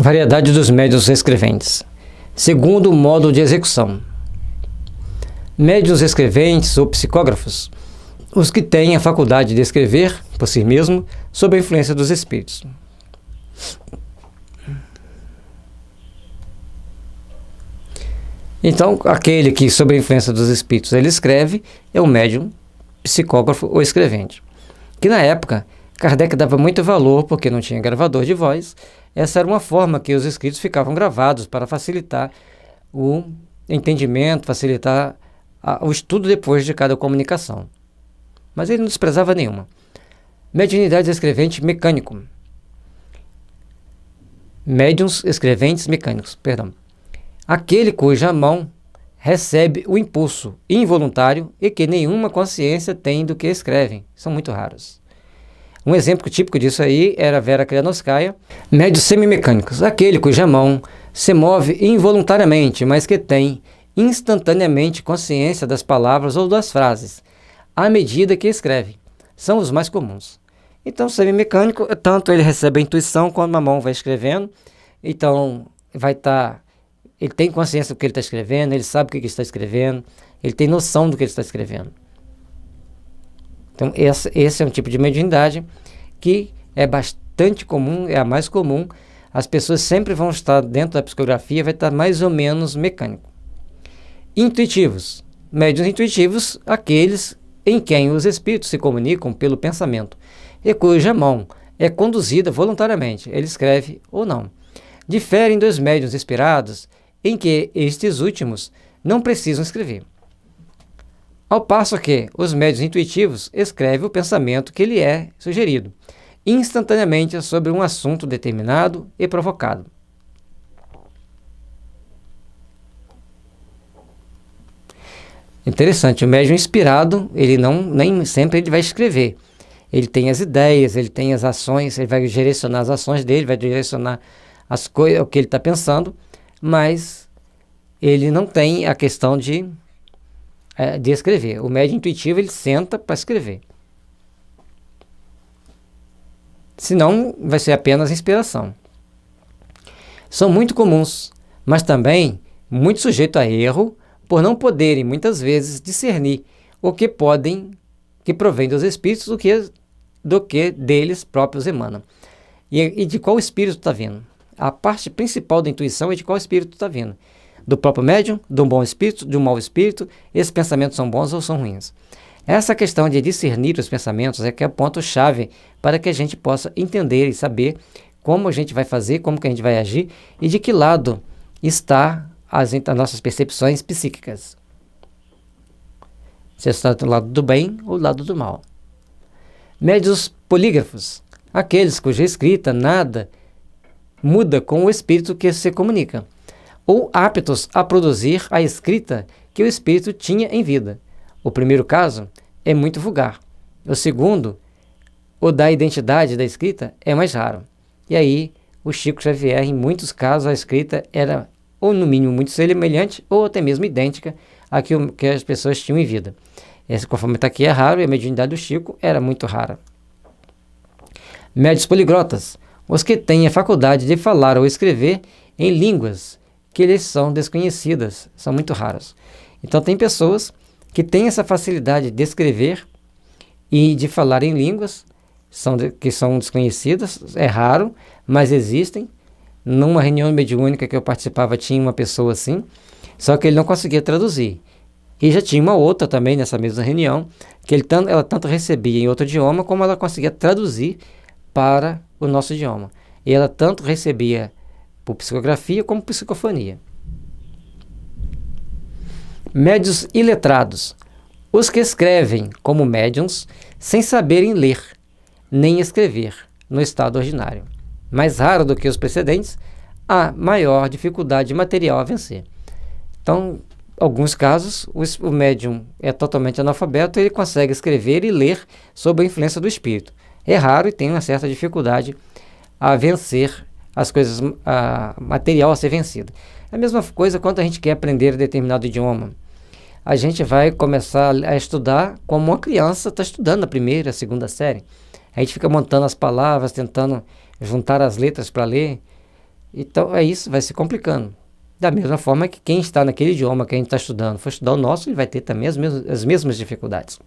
Variedade dos médiuns escreventes. Segundo o modo de execução. Médiuns escreventes ou psicógrafos, os que têm a faculdade de escrever por si mesmo sob a influência dos espíritos. Então, aquele que sob a influência dos espíritos ele escreve é o médium psicógrafo ou escrevente. Que na época Kardec dava muito valor porque não tinha gravador de voz. Essa era uma forma que os escritos ficavam gravados para facilitar o entendimento, facilitar o estudo depois de cada comunicação. Mas ele não desprezava nenhuma. Mediunidade escrevente mecânico. Médiuns escreventes mecânicos, perdão. Aquele cuja mão recebe o impulso involuntário e que nenhuma consciência tem do que escrevem. São muito raros. Um exemplo típico disso aí era Vera Krianovskaya. Médiuns semimecânicos. Aquele cuja mão se move involuntariamente, mas que tem instantaneamente consciência das palavras ou das frases, à medida que escreve. São os mais comuns. Então, o semimecânico, tanto ele recebe a intuição quando a mão vai escrevendo, então ele tem consciência do que ele está escrevendo, ele sabe o que ele está escrevendo, ele tem noção do que ele está escrevendo. Então, esse é um tipo de mediunidade que é bastante comum, é a mais comum. As pessoas sempre vão estar dentro da psicografia, vai estar mais ou menos mecânico. Intuitivos. Médiuns intuitivos, aqueles em quem os espíritos se comunicam pelo pensamento e cuja mão é conduzida voluntariamente, ele escreve ou não. Diferem dos médiuns inspirados, em que estes últimos não precisam escrever. Ao passo que os médiuns intuitivos escrevem o pensamento que lhe é sugerido, instantaneamente sobre um assunto determinado e provocado. Interessante, o médium inspirado, nem sempre ele vai escrever. Ele tem as ideias, ele tem as ações, ele vai direcionar as ações dele, vai direcionar as coisas, o que ele está pensando, mas ele não tem a questão de escrever. O médium intuitivo, ele senta para escrever. Senão, vai ser apenas inspiração. São muito comuns, mas também muito sujeitos a erro, por não poderem, muitas vezes, discernir o que provém dos espíritos do que deles próprios emana. E de qual espírito está vindo. A parte principal da intuição é de qual espírito está vindo. Do próprio médium, de um bom espírito, de um mau espírito, esses pensamentos são bons ou são ruins. Essa questão de discernir os pensamentos é que é o ponto-chave para que a gente possa entender e saber como a gente vai fazer, como que a gente vai agir e de que lado está as nossas percepções psíquicas. Se está do lado do bem ou do lado do mal. Médiuns polígrafos, aqueles cuja escrita nada muda com o espírito que se comunica, ou aptos a produzir a escrita que o espírito tinha em vida. O primeiro caso é muito vulgar. O segundo, o da identidade da escrita, é mais raro. E aí, o Chico Xavier, em muitos casos, a escrita era ou no mínimo muito semelhante, ou até mesmo idêntica à que as pessoas tinham em vida. Esse, conforme está aqui, é raro, e a mediunidade do Chico era muito rara. Médiuns poliglotas, os que têm a faculdade de falar ou escrever em línguas que lhes são desconhecidas, são muito raros. Então, tem pessoas que têm essa facilidade de escrever e de falar em línguas que são desconhecidas, é raro, mas existem. Numa reunião mediúnica que eu participava, tinha uma pessoa assim, só que ele não conseguia traduzir. E já tinha uma outra também nessa mesma reunião, que ela tanto recebia em outro idioma, como ela conseguia traduzir para o nosso idioma. E ela tanto recebia por psicografia como psicofonia. Médiuns iletrados, os que escrevem como médiuns sem saberem ler, nem escrever no estado ordinário. Mais raro do que os precedentes, há maior dificuldade material a vencer. Então, em alguns casos, o médium é totalmente analfabeto e ele consegue escrever e ler sob a influência do espírito. É raro e tem uma certa dificuldade a vencer as coisas, material a ser vencida. A mesma coisa quando a gente quer aprender determinado idioma. A gente vai começar a estudar como uma criança está estudando a primeira, a segunda série. A gente fica montando as palavras, tentando juntar as letras para ler. Então, isso vai se complicando. Da mesma forma que quem está naquele idioma que a gente está estudando, for estudar o nosso, ele vai ter também as mesmas dificuldades.